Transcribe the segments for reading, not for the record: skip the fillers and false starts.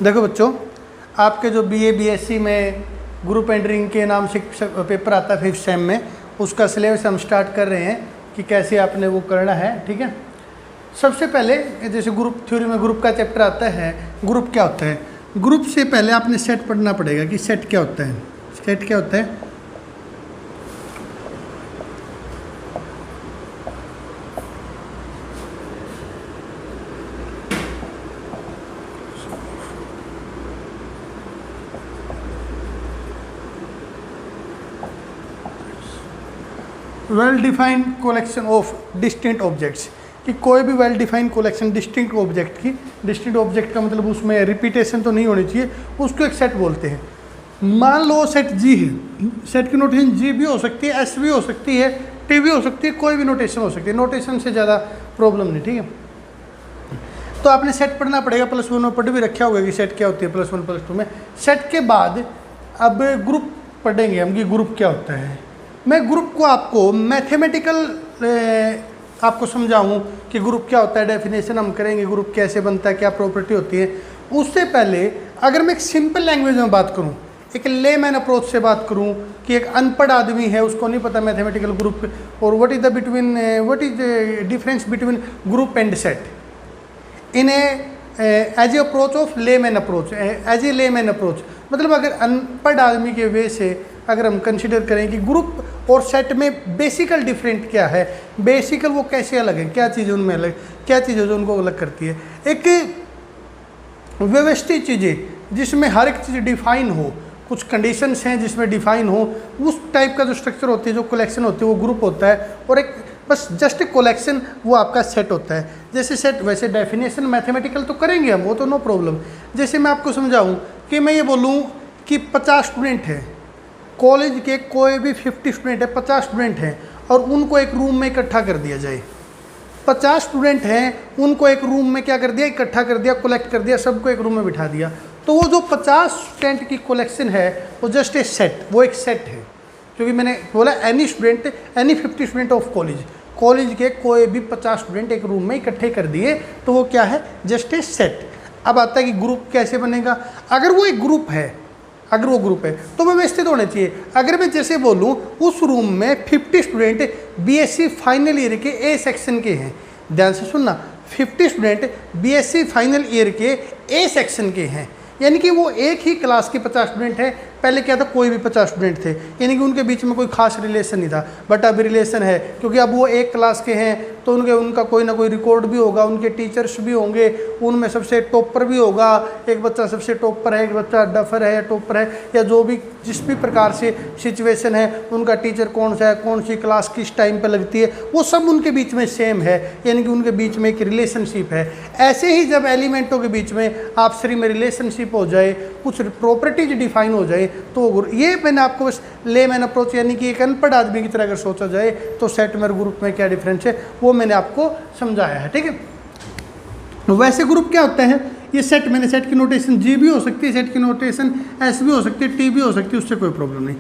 देखो बच्चों, आपके जो बीए बीएससी में ग्रुप एंटरिंग के नाम से पेपर आता है 5th सेम में, उसका सिलेबस हम स्टार्ट कर रहे हैं कि कैसे आपने वो करना है। ठीक है, सबसे पहले जैसे ग्रुप थ्योरी में ग्रुप का चैप्टर आता है, ग्रुप क्या होता है। ग्रुप से पहले आपने सेट पढ़ना पड़ेगा कि सेट क्या होता है। सेट क्या होता है? Well defined collection of distinct objects, कि कोई भी well defined collection distinct object की, डिस्टिंक्ट ऑब्जेक्ट का मतलब उसमें रिपीटेशन तो नहीं होनी चाहिए, उसको एक सेट बोलते हैं। मान लो सेट जी है, सेट की नोटेशन जी भी हो सकती है, एस भी हो सकती है, टी भी हो सकती है, कोई भी नोटेशन हो सकती है, नोटेशन से ज़्यादा प्रॉब्लम नहीं। ठीक है, तो आपने सेट पढ़ना पड़ेगा। +1 में पढ़ भी रखा होगा कि सेट क्या होती है +1 +2 में। सेट के बाद अब ग्रुप पढ़ेंगे हम कि ग्रुप क्या होता है। मैं ग्रुप को आपको मैथमेटिकल आपको समझाऊं कि ग्रुप क्या होता है, डेफिनेशन हम करेंगे, ग्रुप कैसे बनता है, क्या प्रॉपर्टी होती है। उससे पहले अगर मैं एक सिंपल लैंग्वेज में बात करूं, एक लेमैन अप्रोच से बात करूं कि एक अनपढ़ आदमी है, उसको नहीं पता मैथमेटिकल ग्रुप और what is the difference between group and set in as a approach of layman approach, as a layman approach. मतलब अगर अनपढ़ आदमी के वे से अगर हम कंसिडर करें कि ग्रुप और सेट में बेसिकल डिफरेंट क्या है, बेसिकल वो कैसे अलग है, क्या चीज़ उनमें अलग, क्या चीज़ जो उनको अलग करती है। एक व्यवस्थित चीज़ें जिसमें हर एक चीज़ डिफाइन हो, कुछ कंडीशंस हैं जिसमें डिफाइन हो, उस टाइप का जो स्ट्रक्चर होती है, जो कलेक्शन होती है, वो ग्रुप होता है। और एक बस जस्ट कलेक्शन वो आपका सेट होता है। जैसे सेट, वैसे डेफिनेशन मैथमेटिकल तो करेंगे हम, वो तो नो प्रॉब्लम। जैसे मैं आपको समझाऊँ कि मैं ये बोलूँ कि 50 स्टूडेंट हैं, कॉलेज के कोई भी 50 स्टूडेंट है, 50 स्टूडेंट हैं और उनको एक रूम में इकट्ठा कर दिया जाए। 50 स्टूडेंट हैं, उनको एक रूम में क्या कर दिया, इकट्ठा कर दिया, कलेक्ट कर दिया, सबको एक रूम में बिठा दिया। तो वो जो 50 स्टूडेंट की कलेक्शन है वो जस्ट ए सेट, वो एक सेट है। क्योंकि मैंने बोला any student, any 50 student of college, college के कोई भी 50 स्टूडेंट एक रूम में इकट्ठे कर दिए तो वो क्या है, जस्ट ए सेट। अब आता है कि ग्रुप कैसे बनेगा। अगर वो एक ग्रुप है, अगर वो ग्रुप है तो वो व्यवस्थित होने चाहिए। अगर मैं जैसे बोलूँ उस रूम में 50 स्टूडेंट बीएससी फाइनल ईयर के ए सेक्शन के हैं, ध्यान से सुनना, 50 स्टूडेंट बीएससी फाइनल ईयर के ए सेक्शन के हैं, यानी कि वो एक ही क्लास के 50 स्टूडेंट हैं। पहले क्या था, कोई भी 50 स्टूडेंट थे, यानी कि उनके बीच में कोई खास रिलेशन नहीं था, बट अब रिलेशन है क्योंकि अब वो एक क्लास के हैं तो उनका कोई ना कोई रिकॉर्ड भी होगा, उनके टीचर्स भी होंगे, उनमें सबसे टॉपर भी होगा, एक बच्चा सबसे टॉपर है, एक बच्चा डफर है या टॉपर है, या जो भी जिस भी प्रकार से सिचुएशन है, उनका टीचर कौन सा है, कौन सी क्लास किस टाइम पे लगती है, वो सब उनके बीच में सेम है, यानी कि उनके बीच में एक रिलेशनशिप है। ऐसे ही जब एलिमेंटों के बीच में आपसी में रिलेशनशिप हो जाए, कुछ प्रॉपर्टीज डिफाइन हो जाए, तो ये मैंने आपको बस लेमैन अप्रोच, यानी कि एक अनपढ़ आदमी की तरह अगर सोचा जाए तो सेट में ग्रुप में क्या डिफरेंस है वो मैंने आपको समझाया है। ठीक है, वैसे ग्रुप क्या होता है, ये सेट, मैंने सेट की नोटेशन जी भी हो सकती है, सेट की नोटेशन एस भी हो सकती है, टी भी हो सकती है, उससे कोई प्रॉब्लम नहीं।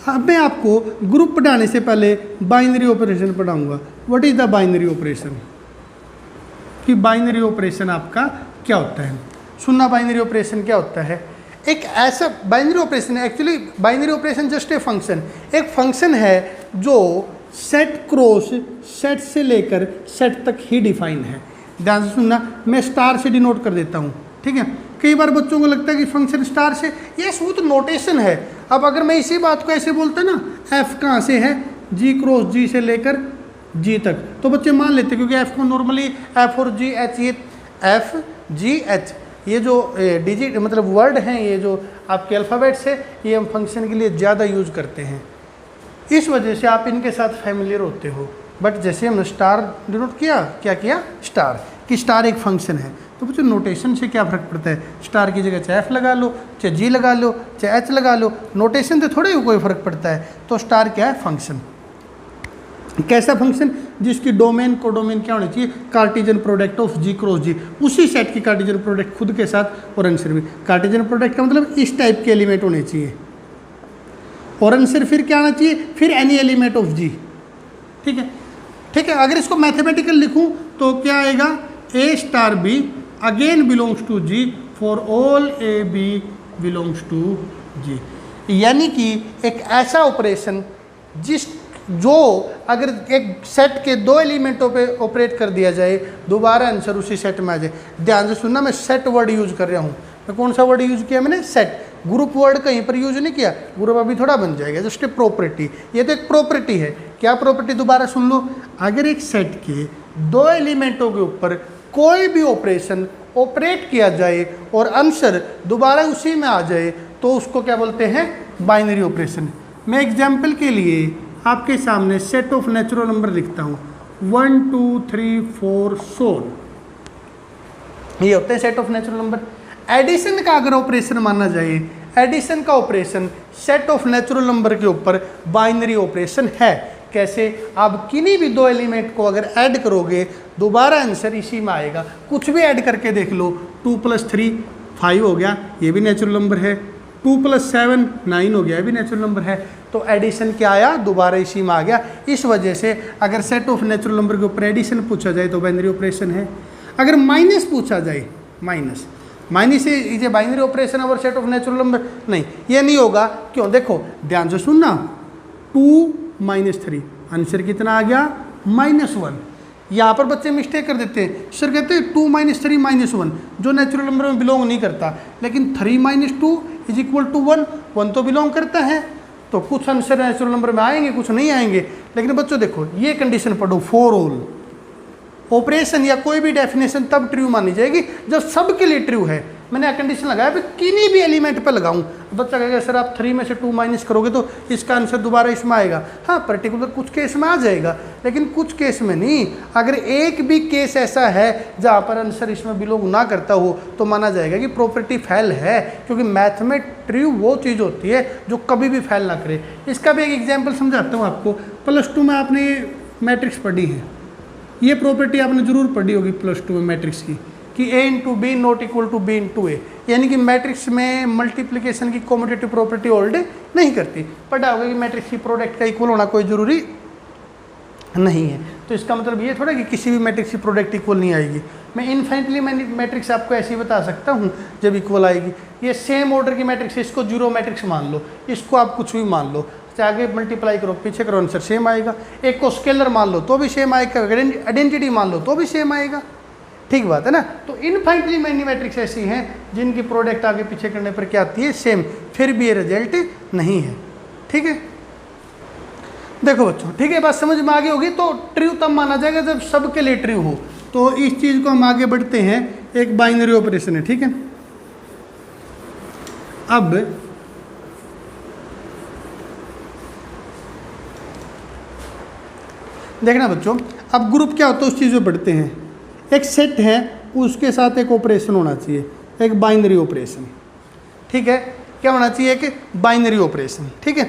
अब मैं आपको ग्रुप पढ़ाने से पहले बाइनरी ऑपरेशन पढ़ाऊंगा। What is the binary operation, कि बाइनरी ऑपरेशन आपका क्या होता है। सुनना, बाइनरी ऑपरेशन क्या होता है। एक ऐसा बाइनरी ऑपरेशन है, actually binary operation just a function, एक फंक्शन है जो सेट क्रॉस सेट से लेकर सेट तक ही डिफाइन है। ध्यान से सुनना, मैं स्टार से डिनोट कर देता हूँ। ठीक है, कई बार बच्चों को लगता है कि फंक्शन स्टार से, ये वो तो नोटेशन है। अब अगर मैं इसी बात को ऐसे बोलता ना, एफ कहाँ से है, जी क्रॉस जी से लेकर जी तक, तो बच्चे मान लेते, क्योंकि एफ को नॉर्मली एफ और जी एच, ये एफ जी एच, ये जो डिजिट मतलब वर्ड हैं, ये जो आपके अल्फ़ाबेट्स है, ये हम फंक्शन के लिए ज़्यादा यूज़ करते हैं, इस वजह से आप इनके साथ फैमिलियर होते हो। बट जैसे हमने स्टार डिनोट किया, क्या किया, स्टार, कि स्टार एक फंक्शन है, तो बच्चों नोटेशन से क्या फ़र्क पड़ता है, स्टार की जगह चाहे एफ लगा लो, चाहे जी लगा लो, चाहे एच लगा लो, नोटेशन से थोड़े कोई फ़र्क पड़ता है। तो स्टार क्या है, फंक्शन। कैसा फंक्शन, जिसकी डोमेन कोडोमेन क्या होनी चाहिए, cartesian product of G cross G, उसी सेट की कार्टेशियन प्रोडक्ट खुद के साथ और आंसर भी। कार्टेशियन प्रोडक्ट का मतलब इस टाइप के एलिमेंट होने चाहिए, और आंसर फिर क्या आना चाहिए, फिर एनी एलिमेंट ऑफ जी। ठीक है, ठीक है। अगर इसको मैथमेटिकल लिखूं तो क्या आएगा, A star B again belongs to G for all A B belongs to G. यानी कि एक ऐसा ऑपरेशन जो अगर एक सेट के दो एलिमेंटों पे ऑपरेट कर दिया जाए, दोबारा आंसर उसी सेट में आ जाए। ध्यान से सुनना, मैं सेट वर्ड यूज कर रहा हूँ। मैं कौन सा वर्ड यूज किया मैंने? सेट। ग्रुप वर्ड कहीं पर यूज नहीं किया, ग्रुप अभी थोड़ा बन जाएगा। जस्ट ए प्रॉपर्टी, ये तो एक प्रॉपर्टी है। क्या प्रॉपर्टी? दोबारा सुन लो। अगर एक सेट के दो एलिमेंटों के ऊपर कोई भी ऑपरेशन ऑपरेट किया जाए और आंसर दोबारा उसी में आ जाए तो उसको क्या बोलते हैं? Binary operation. मैं एग्जाम्पल के लिए आपके सामने सेट ऑफ नेचुरल नंबर लिखता हूँ, 1 2 3 4 सोल, ये होते हैं set of natural number. Addition का अगर ऑपरेशन माना जाए, एडिशन का operation set of natural number के ऊपर बाइनरी ऑपरेशन है। कैसे? आप किन्हीं भी दो एलिमेंट को अगर ऐड करोगे दोबारा आंसर इसी में आएगा। कुछ भी ऐड करके देख लो, 2 + 3 5 हो गया, ये भी नेचुरल नंबर है। 2 + 7 9 हो गया, ये भी नेचुरल नंबर है। तो एडिशन क्या आया? दोबारा इसी में आ गया। इस वजह से अगर सेट ऑफ नेचुरल नंबर के ऊपर एडिशन पूछा जाए तो बाइनरी ऑपरेशन है। अगर माइनस पूछा जाए, minus is a binary operation और सेट ऑफ नेचुरल नंबर, नहीं, ये नहीं होगा। क्यों? देखो ध्यान से सुनना, 2 - 3 आंसर कितना आ गया? -1। यहाँ पर बच्चे मिस्टेक कर देते हैं, सर कहते हैं 2 - 3 -1 जो नेचुरल नंबर में बिलोंग नहीं करता, लेकिन 3 - 2 = 1, 1 तो बिलोंग करता है। तो कुछ आंसर नेचुरल नंबर में आएंगे, कुछ नहीं आएंगे। लेकिन बच्चों देखो, ये कंडीशन पढ़ो, फॉर ऑल ऑपरेशन या कोई भी डेफिनेशन तब ट्रू मानी जाएगी जब सबके लिए ट्रू है। मैंने कंडीशन लगाया फिर किन्हीं भी एलिमेंट पर लगाऊं, बच्चा कहेगा सर आप 3 में से 2 माइनस करोगे तो इसका आंसर दोबारा इसमें आएगा। हाँ, पर्टिकुलर कुछ केस में आ जाएगा, लेकिन कुछ केस में नहीं। अगर एक भी केस ऐसा है जहाँ पर आंसर इसमें बिलोंग ना करता हो तो माना जाएगा कि प्रॉपर्टी फेल है, क्योंकि मैथ में ट्रू वो चीज़ होती है जो कभी भी फेल ना करे। इसका भी एक एग्जाम्पल समझाता हूँ आपको। +2 में आपने मैट्रिक्स पढ़ी है, ये प्रॉपर्टी आपने जरूर पढ़ी होगी +2 में मैट्रिक्स की, कि A × B ≠ B × A, यानी कि मैट्रिक्स में मल्टीप्लिकेशन की कॉम्यूटेटिव प्रॉपर्टी होल्ड नहीं करती। पढ़ा होगा कि मैट्रिक्स की प्रोडक्ट का इक्वल होना कोई ज़रूरी नहीं है। तो इसका मतलब ये थोड़ा कि किसी भी मैट्रिक्स की प्रोडक्ट इक्वल नहीं आएगी। मैं इनफाइनिटली मैट्रिक्स आपको ऐसे ही बता सकता हूँ जब इक्वल आएगी। ये सेम ऑर्डर की मैट्रिक्स है, इसको 0 मैट्रिक्स मान लो, इसको आप कुछ भी मान लो, आगे मल्टीप्लाई करो पीछे करो आंसर सेम आएगा। एक को स्केलर मान लो तो भी सेम आएगा, आइडेंटिटी मान लो तो भी सेम आएगा। ठीक बात है ना। तो इनफाइनिटली मैनी मैट्रिक्स ऐसी हैं जिनकी प्रोडक्ट आगे पीछे करने पर क्या आती है? सेम, फिर भी ये रिजल्ट नहीं है। ठीक है, देखो बच्चों, ठीक है, बात समझ में आगे होगी। तो ट्रू तब माना जाएगा जब सबके लिए ट्रू हो। तो इस चीज़ को हम आगे बढ़ते हैं, एक बाइनरी ऑपरेशन है। ठीक है, अब देखना बच्चों, अब ग्रुप क्या होता है उस चीज़ में बढ़ते हैं। एक सेट है, उसके साथ एक ऑपरेशन होना चाहिए, एक बाइनरी ऑपरेशन। ठीक है, क्या होना चाहिए? एक बाइनरी ऑपरेशन। ठीक है,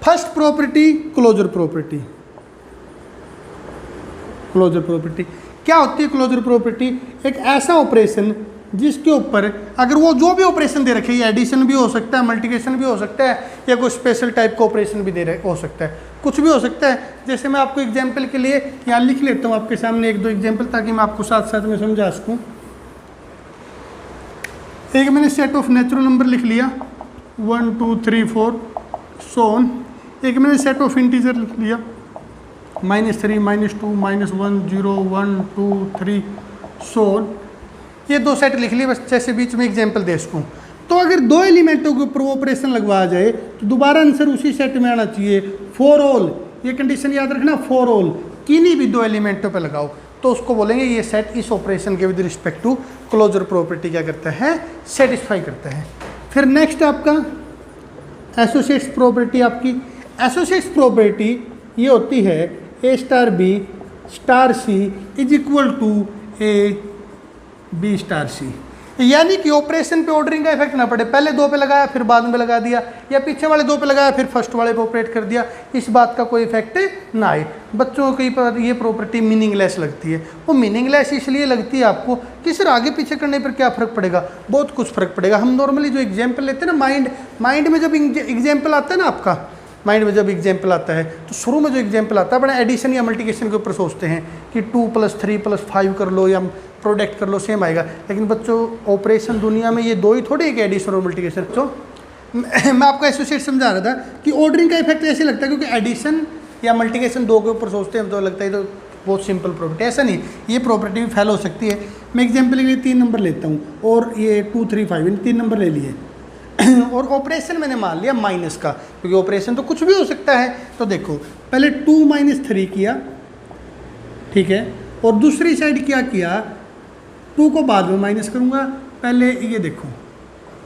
first property closure property. Closure property क्या होती है? क्लोजर प्रॉपर्टी एक ऐसा ऑपरेशन जिसके ऊपर अगर वो जो भी ऑपरेशन दे रखे, ये एडिशन भी हो सकता है, मल्टीप्लिकेशन भी हो सकता है, या कोई स्पेशल टाइप का ऑपरेशन भी हो सकता है, कुछ भी हो सकता है। जैसे मैं आपको एग्जांपल के लिए यहाँ लिख लेता हूँ आपके सामने 1-2 एग्जांपल, ताकि मैं आपको साथ साथ में समझा सकूँ। एक मैंने सेट ऑफ नेचुरल नंबर लिख लिया 1 2 3 4 सोन। एक मैंने सेट ऑफ इंटीजर लिख लिया -3 -2 -1 0 1 2 3 सोन। ये 2 सेट लिख लिए बस, जैसे बीच में एग्जांपल दे सकूँ। तो अगर 2 एलिमेंटों के ऊपर वो ऑपरेशन लगवाया जाए तो दोबारा आंसर उसी सेट में आना चाहिए। फॉर ऑल, ये कंडीशन याद रखना, फॉर ऑल किन्हीं भी 2 एलिमेंटों पे लगाओ तो उसको बोलेंगे ये सेट इस ऑपरेशन के with respect to closure property क्या करता है? सेटिस्फाई करता है। फिर नेक्स्ट आपका एसोसिएट्स प्रॉपर्टी। आपकी एसोसिएट्स प्रॉपर्टी ये होती है A * B * C = A B * C, यानी कि ऑपरेशन पे ऑर्डरिंग का इफेक्ट ना पड़े। पहले 2 पे लगाया फिर बाद में लगा दिया, या पीछे वाले 2 पे लगाया फिर फर्स्ट वाले पे ऑपरेट कर दिया, इस बात का कोई इफेक्ट ना आए। बच्चों की ये प्रॉपर्टी मीनिंगलेस लगती है। वो मीनिंगलेस इसलिए लगती है आपको कि सर आगे पीछे करने पर क्या फ़र्क पड़ेगा? बहुत कुछ फ़र्क पड़ेगा। हम नॉर्मली जो एग्जाम्पल लेते हैं ना, माइंड में जब एग्जाम्पल आता है ना, आपका माइंड में जब एग्जाम्पल आता है तो शुरू में जो एग्जाम्पल आता है बड़ा एडिशन या मल्टीप्लिकेशन के ऊपर सोचते हैं कि 2 + 3 + 5 कर लो, या प्रोडक्ट कर लो सेम आएगा। लेकिन बच्चों ऑपरेशन दुनिया में ये दो ही थोड़ी एक एडिशन और मल्टीप्लिकेशन। तो मैं आपको एसोसिएट समझा रहा था कि ऑर्डरिंग का इफेक्ट ऐसे लगता है क्योंकि एडिशन या मल्टीप्लिकेशन दो के ऊपर सोचते हैं तो लगता है तो बहुत सिंपल प्रॉपर्टी, ऐसा नहीं, ये प्रॉपर्टी भी फेल हो सकती है। मैं एग्जाम्पल के लिए 3 नंबर लेता हूँ और ये 2 3 5 इन 3 नंबर ले लिए और ऑपरेशन मैंने मान लिया माइनस का, क्योंकि ऑपरेशन तो कुछ भी हो सकता है। तो देखो पहले 2 - 3 किया, ठीक है, और दूसरी साइड क्या किया, 2 को बाद में माइनस करूँगा, पहले ये देखो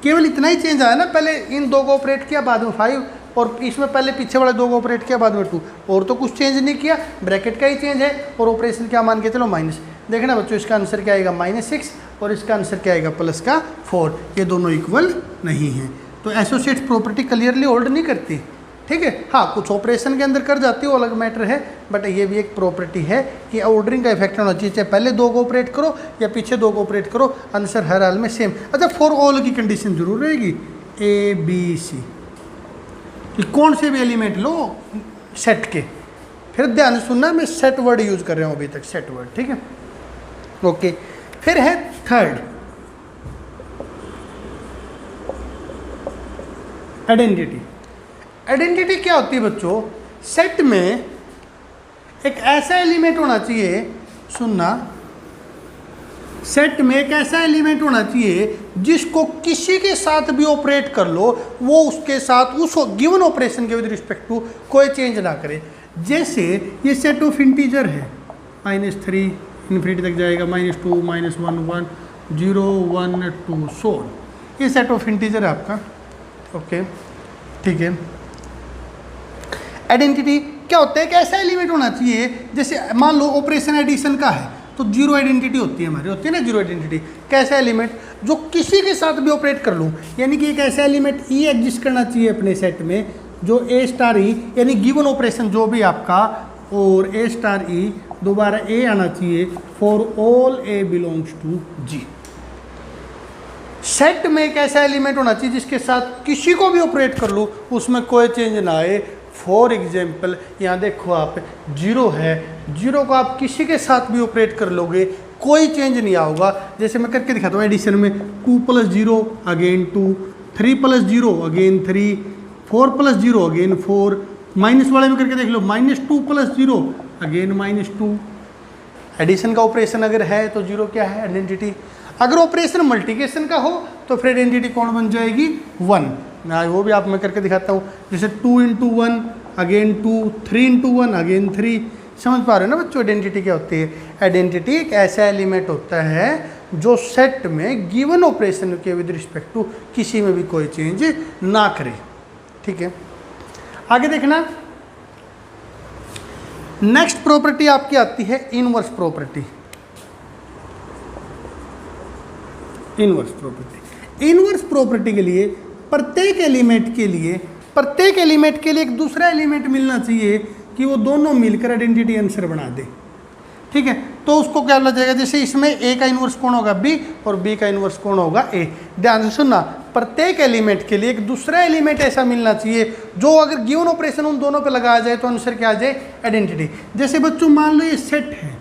केवल इतना ही चेंज आया ना, पहले इन दो को ऑपरेट किया बाद में 5 और इसमें पहले पीछे वाले दो को ऑपरेट किया बाद में 2, और तो कुछ चेंज नहीं किया, ब्रैकेट का ही चेंज है और ऑपरेशन क्या मान के चलो माइनस। देखना बच्चों इसका आंसर क्या आएगा -6 और इसका आंसर क्या आएगा +4, ये दोनों इक्वल नहीं है। तो एसोसिएट्स प्रॉपर्टी क्लियरली होल्ड नहीं करती, ठीक है। हाँ कुछ ऑपरेशन के अंदर कर जाती है वो अलग मैटर है, बट ये भी एक प्रॉपर्टी है कि ऑर्डरिंग का इफेक्ट होना चाहिए, चाहे पहले दो को ऑपरेट करो या पीछे दो को ऑपरेट करो, आंसर हर हाल में सेम। अच्छा फॉर ऑल की कंडीशन जरूर रहेगी ABC, कौन से भी एलिमेंट लो सेट के, फिर ध्यान से सुनना मैं सेट वर्ड यूज कर रहा हूँ अभी तक, सेट वर्ड, ठीक है, ओके। फिर है थर्ड आइडेंटिटी। आइडेंटिटी क्या होती है बच्चों, सेट में एक ऐसा एलिमेंट होना चाहिए, सुनना, सेट में एक ऐसा एलिमेंट होना चाहिए जिसको किसी के साथ भी ऑपरेट कर लो वो उसके साथ उस गिवन ऑपरेशन के विद रिस्पेक्ट टू कोई चेंज ना करे। जैसे ये सेट ऑफ इंटीजर है, -3 इन्फिनिटी तक जाएगा, -2 -1 1 0 1 2 सो, ये सेट ऑफ इंटीजर है आपका, ओके, ठीक है। आइडेंटिटी क्या होता है, एक ऐसा एलिमेंट होना चाहिए, जैसे मान लो ऑपरेशन एडिशन का है तो जीरो आइडेंटिटी होती है हमारी, होती है ना जीरो आइडेंटिटी। कैसा एलिमेंट जो किसी के साथ भी ऑपरेट कर लूँ, यानी कि एक ऐसा एलिमेंट ई एग्जिस्ट करना चाहिए अपने सेट में जो A*E यानी गिवन ऑपरेशन जो भी आपका और A*E दोबारा A आना चाहिए for all A belongs to G। Set में एक ऐसा एलिमेंट होना चाहिए जिसके साथ किसी को भी ऑपरेट कर लूँ उसमें कोई चेंज ना आए। फॉर एग्जाम्पल यहाँ देखो आप 0 है, 0 को आप किसी के साथ भी ऑपरेट कर लोगे कोई चेंज नहीं आऊगा। जैसे मैं करके दिखाता हूँ एडिशन में 2 + 0 अगेन 2, 3 + 0 अगेन 3, 4 + 0 अगेन 4, माइनस वाले में करके देख लो -2 + 0 अगेन -2। एडिशन का ऑपरेशन अगर है तो 0 क्या है आइडेंटिटी। अगर ऑपरेशन मल्टीप्लिकेशन का हो तो फिर आइडेंटिटी कौन बन जाएगी 1। मैं वो भी आप मैं करके दिखाता हूँ, जैसे 2 × 1 अगेन 2, 3 × 1 अगेन 3। समझ पा रहे हो ना बच्चों आइडेंटिटी क्या होती है। आइडेंटिटी एक ऐसा एलिमेंट होता है जो सेट में गिवन ऑपरेशन के विद रिस्पेक्ट टू किसी में भी कोई चेंज ना करे, ठीक है। आगे देखना, नेक्स्ट प्रॉपर्टी आपकी आती है inverse property. Inverse property, inverse property के लिए प्रत्येक एलिमेंट के लिए एक दूसरा एलिमेंट मिलना चाहिए कि वो दोनों मिलकर आइडेंटिटी आंसर बना दे, ठीक है। तो उसको क्या बोला जाएगा, जैसे इसमें A का इनवर्स कौन होगा B और B का इनवर्स कौन होगा A। ध्यान से सुनना, प्रत्येक एलिमेंट के लिए एक दूसरा एलिमेंट ऐसा मिलना चाहिए जो अगर गिवन ऑपरेशन उन दोनों पे लगाया जाए तो आंसर क्या आ जाए आइडेंटिटी। जैसे बच्चों मान लो ये सेट है,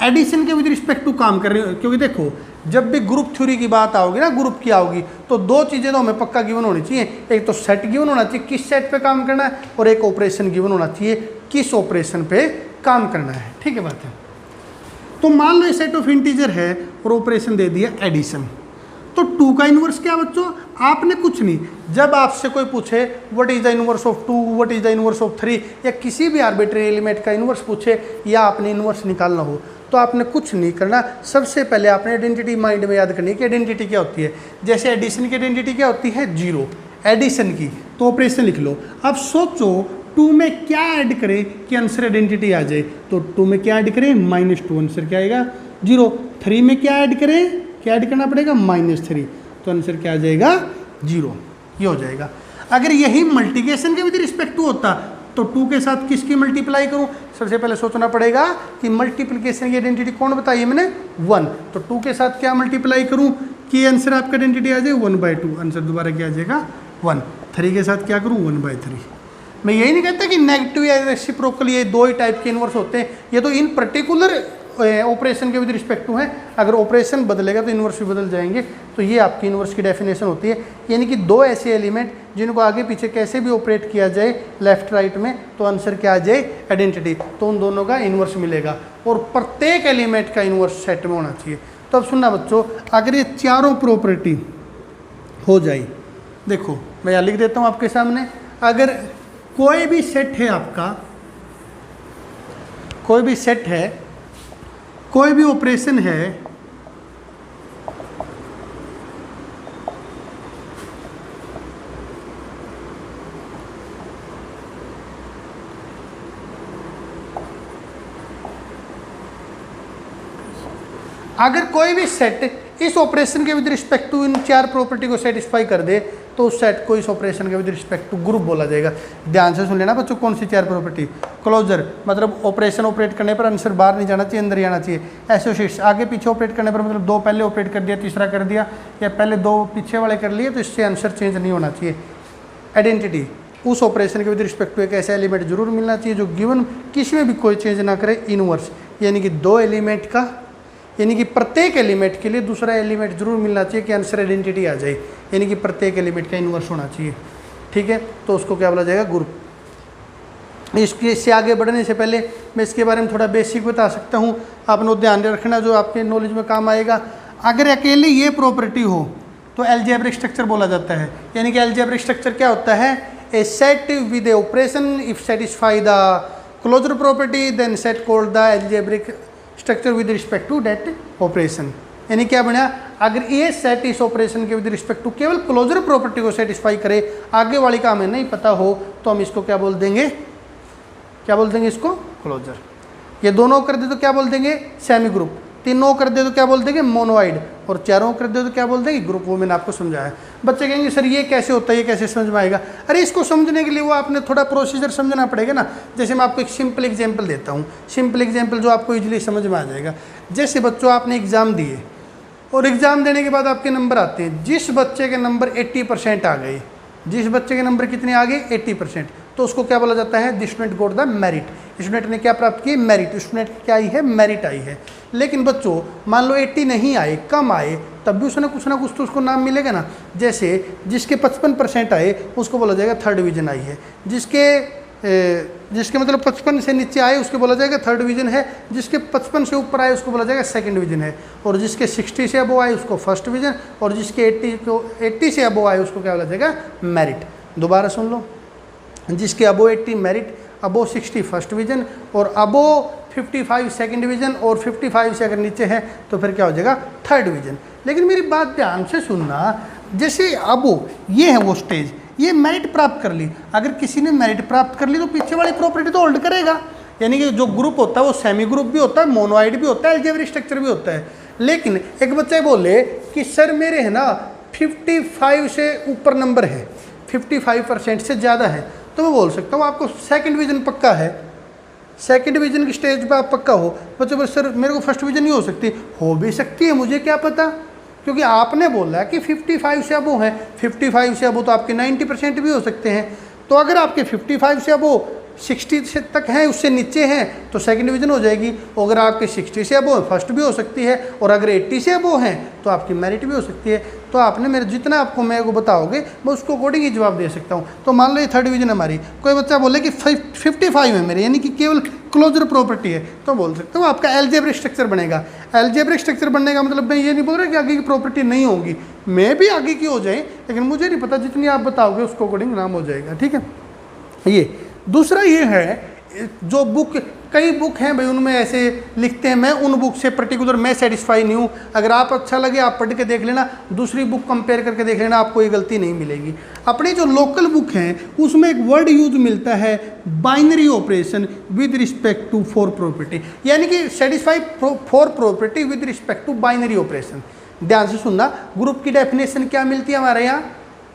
एडिशन के विद रिस्पेक्ट टू काम कर रहे हो, क्योंकि देखो जब भी ग्रुप थ्योरी की बात आओगी ना, ग्रुप की आओगी तो दो चीज़ें तो हमें पक्का गिवन होनी चाहिए। एक तो सेट गिवन होना चाहिए किस सेट पे काम करना है, और एक ऑपरेशन गिवन होना चाहिए किस ऑपरेशन पे काम करना है, ठीक है बात है। तो मान लो ये सेट ऑफ इंटीजर है और ऑपरेशन दे दिया एडिशन, तो 2 का इनवर्स क्या बच्चों, आपने कुछ नहीं, जब आपसे कोई पूछे what is the inverse of 2, what is the inverse of 3 या किसी भी आर्बिट्रेरी एलिमेंट का इनवर्स पूछे या आपने इनवर्स निकालना हो तो आपने कुछ नहीं करना, सबसे पहले आपने आइडेंटिटी माइंड में याद करनी है कि आइडेंटिटी क्या होती है। जैसे एडिशन की आइडेंटिटी क्या होती है 0, एडिशन की तो ऑपरेशन लिख लो। अब सोचो 2 में क्या ऐड करें कि आंसर आइडेंटिटी आ जाए, तो 2 में क्या ऐड करें -2, आंसर क्या आएगा 0। 3 में क्या ऐड करें, क्या ऐड करना पड़ेगा -3, तो आंसर क्या आ जाएगा 0, ये हो जाएगा। अगर यही मल्टीप्लिकेशन के विद रिस्पेक्ट टू होता तो 2 के साथ किसकी मल्टीप्लाई करूं, सबसे पहले सोचना पड़ेगा कि मल्टीप्लिकेशन की आइडेंटिटी कौन बताई है मैंने 1, तो 2 के साथ क्या मल्टीप्लाई करूं कि आंसर आपका आइडेंटिटी आ जाए 1/2, आंसर दोबारा क्या आ जाएगा 1। 3 के साथ क्या करूं 1/3। मैं यही नहीं कहता कि नेगेटिव या रेसिप्रोकल ये दो ही टाइप के इनवर्स होते हैं, ये तो इन पर्टिकुलर ऑपरेशन के विद रिस्पेक्ट टू हैं, अगर ऑपरेशन बदलेगा तो इन्वर्स भी बदल जाएंगे। तो ये आपकी इन्वर्स की डेफिनेशन होती है, यानी कि दो ऐसे एलिमेंट जिनको आगे पीछे कैसे भी ऑपरेट किया जाए लेफ्ट राइट में तो आंसर क्या आ जाए, आइडेंटिटी, तो उन दोनों का इन्वर्स मिलेगा और प्रत्येक एलिमेंट का इन्वर्स सेट में होना चाहिए। तो अब सुनना बच्चों, अगर ये चारों प्रॉपर्टी हो जाए, देखो मैं यहाँ लिख देता हूँ आपके सामने, अगर कोई भी सेट है आपका, कोई भी सेट है, कोई भी ऑपरेशन है, अगर कोई भी सेट इस ऑपरेशन के विद रिस्पेक्ट टू इन चार प्रॉपर्टी को सेटिस्फाई कर दे तो उस सेट को इस ऑपरेशन के विद रिस्पेक्ट टू ग्रुप बोला जाएगा। ध्यान से सुन लेना बच्चों, कौन सी चार प्रॉपर्टी, क्लोजर मतलब ऑपरेशन ऑपरेट करने पर आंसर बाहर नहीं जाना चाहिए, अंदर ही आना चाहिए। एसोसिएट्स आगे पीछे ऑपरेट करने पर मतलब दो पहले ऑपरेट कर दिया तीसरा कर दिया, या पहले दो पीछे वाले कर लिए तो इससे आंसर चेंज नहीं होना चाहिए। आइडेंटिटी उस ऑपरेशन के विद रिस्पेक्ट टू एक ऐसा एलिमेंट जरूर मिलना चाहिए जो गिवन किसी में भी कोई चेंज ना करे। इनवर्स यानी कि दो एलिमेंट का, यानी कि प्रत्येक एलिमेंट के लिए दूसरा एलिमेंट जरूर मिलना चाहिए कि आंसर आइडेंटिटी आ जाए, यानी कि प्रत्येक एलिमेंट का इन्वर्स होना चाहिए। ठीक है, तो उसको क्या बोला जाएगा, ग्रुप। इससे आगे बढ़ने से पहले मैं इसके बारे में थोड़ा बेसिक बता सकता हूँ, आपने ध्यान रखना जो आपके नॉलेज में काम आएगा। अगर अकेले ये प्रॉपर्टी हो तो अलजेब्रिक स्ट्रक्चर बोला जाता है, यानी कि अलजेब्रिक स्ट्रक्चर क्या होता है, a set with a operation if satisfy the closure property then set called the algebraic structure with respect to that operation. यानी क्या बना, अगर ये सेट इस ऑपरेशन के विद रिस्पेक्ट टू केवल क्लोजर प्रॉपर्टी को सेटिस्फाई करे, आगे वाली का हमें नहीं पता हो, तो हम इसको क्या बोल देंगे, क्या बोल देंगे इसको, क्लोजर। ये दोनों कर दे तो क्या बोल देंगे, सेमी ग्रुप। तीनों कर दे तो क्या बोल देंगे, मोनोइड। और चारों कर दे तो क्या बोल देंगे, ग्रुप। वो मैंने आपको समझाया। बच्चे कहेंगे सर ये कैसे होता है, ये कैसे समझ में आएगा। अरे इसको समझने के लिए वो आपने थोड़ा प्रोसीजर समझना पड़ेगा ना। जैसे मैं आपको एक सिंपल एग्जांपल देता हूँ, सिंपल एग्जांपल जो आपको इजीली समझ में आ जाएगा। जैसे बच्चों आपने एग्ज़ाम दिए और एग्ज़ाम देने के बाद आपके नंबर आते हैं, जिस बच्चे के नंबर 80% आ गए, जिस बच्चे के नंबर कितने आ गए, 80%, तो उसको क्या बोला जाता है, the student got the merit. Student ने क्या प्राप्त की, मेरिट। स्टूडेंट क्या आई है, मेरिट आई है। लेकिन बच्चों मान लो 80 नहीं आए, कम आए, तब भी उसने कुछ ना कुछ तो उसको नाम मिलेगा ना। जैसे जिसके 55% आए उसको बोला जाएगा थर्ड डिवीजन आई है, जिसके मतलब 55 से नीचे आए उसको बोला जाएगा थर्ड डिवीजन है, जिसके 55 से ऊपर आए उसको बोला जाएगा सेकंड डिवीजन है, और जिसके 60 से अबो आए उसको फर्स्ट डिवीजन, और जिसके 80 से अबो आए उसको क्या बोला जाएगा, मेरिट। दोबारा सुन लो, जिसके अबो 80 मेरिट, अबो 60 फर्स्ट डिवीजन, और अबो 55 सेकंड डिवीजन, और 55 से अगर नीचे है तो फिर क्या हो जाएगा, थर्ड डिवीजन। लेकिन मेरी बात ध्यान से सुनना, जैसे अबो ये है वो स्टेज, ये मेरिट प्राप्त कर ली। अगर किसी ने मेरिट प्राप्त कर ली तो पीछे वाली प्रॉपर्टी तो होल्ड करेगा। यानी कि जो ग्रुप होता है वो सेमी ग्रुप भी होता है, मोनोइड भी होता है, अलजेब्रिक स्ट्रक्चर भी होता है। लेकिन एक बच्चा बोले कि सर मेरे है ना 55 से ऊपर नंबर है, 55% से ज़्यादा है, तो मैं बोल सकता हूँ आपको सेकंड डिवीजन पक्का है, सेकंड डिवीजन की स्टेज पे आप पक्का हो। बच्चे बोले सर मेरे को फर्स्ट डिवीजन नहीं हो भी सकती है, मुझे क्या पता, क्योंकि आपने बोला कि 55 से अबो है, 55 से अबो तो आपके 90% भी हो सकते हैं। तो अगर आपके 55 से अबो 60 से तक हैं, उससे नीचे हैं, तो सेकंड डिवीजन हो जाएगी। और अगर आपके 60 से अबो फर्स्ट भी हो सकती है, और अगर 80 से अबो हैं तो आपकी मेरिट भी हो सकती है। तो आपने मेरे जितना आपको मेरे को बताओगे मैं उसको अकॉर्डिंग ही जवाब दे सकता हूँ। तो मान लो ये थर्ड डिवीजन हमारी, कोई बच्चा बोले कि 55 है मेरे, यानी कि केवल क्लोजर प्रॉपर्टी है, तो बोल सकते हो आपका अलजेब्रिक स्ट्रक्चर बनेगा। अलजेब्रिक स्ट्रक्चर बनने का मतलब मैं ये नहीं बोल रहा कि आगे की प्रॉपर्टी नहीं होगी, मैं भी आगे की हो जाए, लेकिन मुझे नहीं पता, जितनी आप बताओगे उसको अकॉर्डिंग नाम हो जाएगा। ठीक है, ये दूसरा ये है, जो बुक, कई बुक हैं भाई उनमें ऐसे लिखते हैं, मैं उन बुक से पर्टिकुलर मैं सेटिस्फाई नहीं हूँ। अगर आप अच्छा लगे आप पढ़ के देख लेना, दूसरी बुक कंपेयर करके देख लेना, आपको ये गलती नहीं मिलेगी। अपनी जो लोकल बुक हैं उसमें एक वर्ड यूज मिलता है, binary operation with respect to four property, यानी कि satisfy four property with respect to binary operation. ध्यान से सुनना, ग्रुप की डेफिनेशन क्या मिलती है हमारे यहाँ,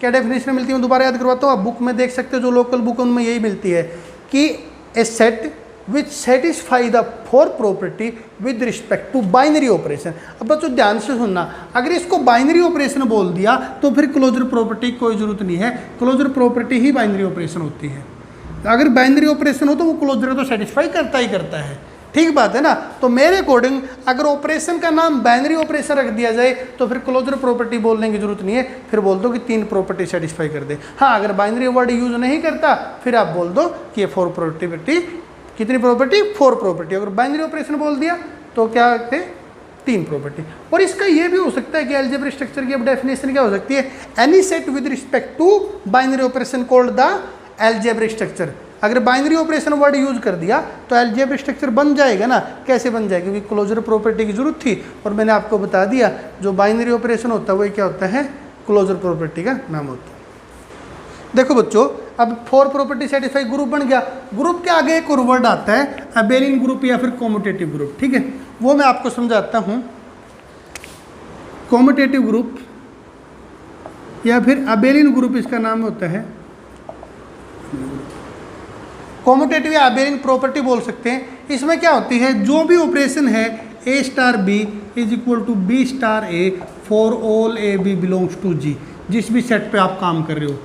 क्या डेफिनेशन मिलती है, दोबारा याद करवाता हूँ, आप बुक में देख सकते हो, जो लोकल बुक है उनमें यही मिलती है कि a set which satisfy the four property with respect to binary operation. अब बच्चों ध्यान से सुनना, अगर इसको बाइनरी ऑपरेशन बोल दिया तो फिर क्लोजर प्रॉपर्टी कोई जरूरत नहीं है, क्लोजर प्रॉपर्टी ही बाइनरी ऑपरेशन होती है। अगर बाइनरी ऑपरेशन हो तो वो क्लोजर तो सेटिस्फाई करता ही करता है। ठीक बात है ना। तो मेरे अकॉर्डिंग अगर ऑपरेशन का नाम बाइनरी ऑपरेशन रख दिया जाए तो फिर क्लोजर प्रॉपर्टी बोलने की जरूरत नहीं है, फिर बोल दो कि 3 प्रॉपर्टी सेटिस्फाई कर दे। हाँ, अगर बाइनरी वर्ड यूज नहीं करता फिर आप बोल दो कि ये 4 प्रॉपर्टी, कितनी प्रॉपर्टी, 4 प्रॉपर्टी। अगर बाइनरी ऑपरेशन बोल दिया तो क्या थे, 3 प्रॉपर्टी। और इसका ये भी हो सकता है कि अलजेब्रिक स्ट्रक्चर की अब डेफिनेशन क्या हो सकती है, any set with respect to binary operation called the algebraic structure. अगर बाइनरी ऑपरेशन वर्ड यूज कर दिया तो अलजेब्रिक स्ट्रक्चर बन जाएगा ना। कैसे बन जाएगा, क्योंकि क्लोजर प्रॉपर्टी की जरूरत थी और मैंने आपको बता दिया जो बाइनरी ऑपरेशन होता है वही क्या होता है, क्लोजर प्रॉपर्टी का नाम होता है। देखो बच्चों, अब 4 प्रॉपर्टी सेटिस्फाई ग्रुप बन गया। ग्रुप के आगे एक और वर्ड आता है अबेलियन ग्रुप या फिर कॉम्यूटेटिव ग्रुप, ठीक है, वो मैं आपको समझाता हूँ। कॉम्यूटेटिव ग्रुप या फिर अबेलियन ग्रुप इसका नाम होता है। कॉम्यूटेटिव या अबेलियन प्रॉपर्टी बोल सकते हैं। इसमें क्या होती है, जो भी ऑपरेशन है A star B is equal to B star A for all A B belongs to G, जिस भी सेट पे आप काम कर रहे हो,